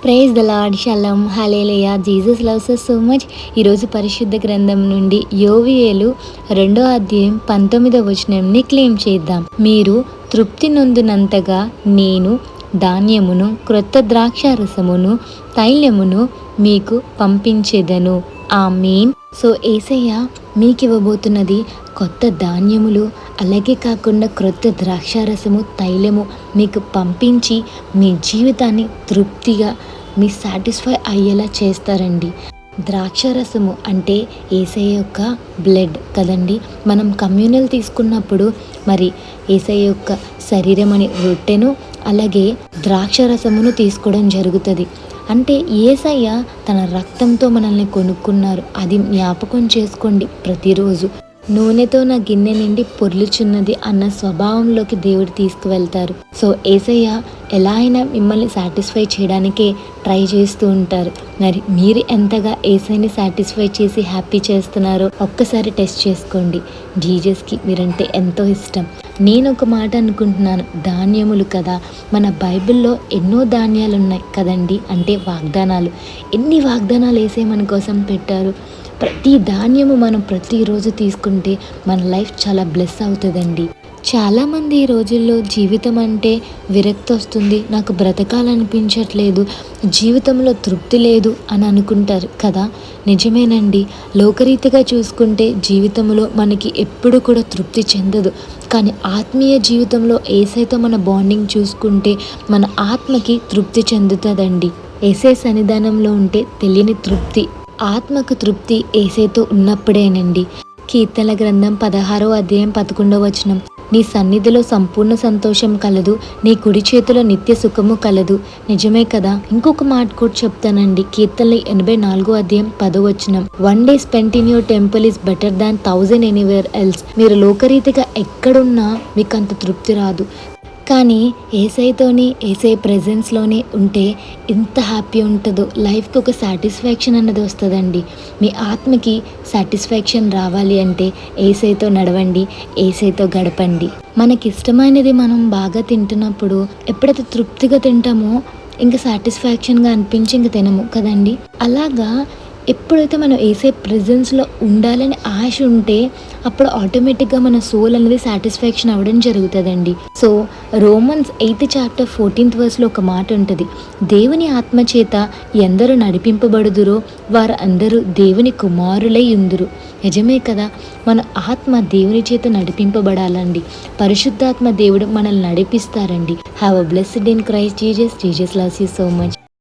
Praise the lord, shalom, hallelujah, Jesus loves us so much. ఈరోజు పరిశుద్ధ గ్రంథం నుండి యోవేలు 2వ అధ్యాయం 19వ వచనంని క్లెయిమ్ చేద్దాం. మీరు తృప్తి నొందినంతగా నేను ధాన్యమును, క్రొత్త ద్రాక్షారసమును, తైలమును మీకు పంపించేదను. ఆమేన్. సో యేసయ్య మీకు ఇవ్వబోతున్నది కొత్త ధాన్యములు, అలాగే కాకుండా క్రొత్త ద్రాక్షారసము, తైలము మీకు పంపించి మీ జీవితాన్ని తృప్తిగా మీ సాటిస్ఫై అయ్యేలా చేస్తారండి. ద్రాక్షారసము అంటే యేసయ్య యొక్క బ్లడ్ కదండి. మనం కమ్యూనల్ తీసుకున్నప్పుడు మరి యేసయ్య యొక్క శరీరం అని రొట్టెను, అలాగే ద్రాక్షారసమును తీసుకోవడం జరుగుతుంది. అంటే యేసయ్య తన రక్తంతో మనల్ని కొనుక్కున్నారు. అది జ్ఞాపకం చేసుకోండి ప్రతిరోజు. నూనెతో నా గిన్నె నిండి పొర్లుచున్నది అన్న స్వభావంలోకి దేవుడు తీసుకువెళ్తారు. సో యేసయ్య ఎలా అయినా మిమ్మల్ని సాటిస్ఫై చేయడానికే ట్రై చేస్తూ ఉంటారు. మరి మీరు ఎంతగా యేసయ్యని సాటిస్ఫై చేసి హ్యాపీ చేస్తున్నారో ఒక్కసారి టెస్ట్ చేసుకోండి. జీసస్కి మీరంటే ఎంతో ఇష్టం. నేను ఒక మాట అనుకుంటున్నాను, ధాన్యములు కదా, మన బైబిల్లో ఎన్నో ధాన్యాలు ఉన్నాయి కదండి, అంటే వాగ్దానాలు. ఎన్ని వాగ్దానాలు యేసయ్య మన కోసం పెట్టారు. ప్రతి ధాన్యము మనం ప్రతిరోజు తీసుకుంటే మన లైఫ్ చాలా బ్లెస్ అవుతుందండి. చాలామంది ఈ రోజుల్లో జీవితం అంటే విరక్తి వస్తుంది, నాకు బ్రతకాలనిపించట్లేదు, జీవితంలో తృప్తి లేదు అని అనుకుంటారు కదా. నిజమేనండి. లోకరీతిగా చూసుకుంటే జీవితంలో మనకి ఎప్పుడు కూడా తృప్తి చెందదు. కానీ ఆత్మీయ జీవితంలో యేసయ్యతో మన బాండింగ్ చూసుకుంటే మన ఆత్మకి తృప్తి చెందుతుందండి. యేసయ్య సన్నిధానంలో ఉంటే తెలియని తృప్తి, ఆత్మకు తృప్తి యేసయ్యతో ఉన్నప్పుడేనండి. కీర్తనల గ్రంథం 16వ అధ్యాయం 11వ వచనం, నీ సన్నిధిలో సంపూర్ణ సంతోషం కలదు, నీ కుడి చేతిలో నిత్య సుఖము కలదు. నిజమే కదా. ఇంకొక మాట కూడా చెప్తానండి. కీర్తనలు 84వ అధ్యాయం 10వ వచనం, 1 day spent in your temple is better than 1,000 anywhere else. మీరు లోకరీతిగా ఎక్కడున్నా మీకు అంత తృప్తి రాదు. కానీ యేసయ్యతోని, యేసయ్య ప్రెజెన్స్లోనే ఉంటే ఎంత హ్యాపీ ఉంటుందో. లైఫ్కి ఒక సాటిస్ఫాక్షన్ అన్నది వస్తుందండి. మీ ఆత్మకి సాటిస్ఫాక్షన్ రావాలి అంటే యేసయ్యతో నడవండి, యేసయ్యతో గడపండి. మనకి ఇష్టమైనది మనం బాగా తింటున్నప్పుడు ఎప్పుడైతే తృప్తిగా తింటామో ఇంకా సాటిస్ఫాక్షన్గా అనిపించి ఇంక తినము కదండి. అలాగా ఎప్పుడైతే మనం యేసయ్య ప్రెజెన్స్లో ఉండాలని ఆశ ఉంటే అప్పుడు ఆటోమేటిక్గా మన సోల్ అనేది సాటిస్ఫాక్షన్ అవ్వడం జరుగుతుందండి. So Romans 8th chapter 14th verseలో ఒక మాట ఉంటుంది, దేవుని ఆత్మ చేత ఎందరు నడిపింపబడుదురో వారు అందరూ దేవుని కుమారులై ఉందురు. నిజమే కదా. మన ఆత్మ దేవుని చేత నడిపింపబడాలండి. పరిశుద్ధాత్మ దేవుడు మనల్ని నడిపిస్తారండి. Have a blessed in Christ Jesus. Jesus loves you so much.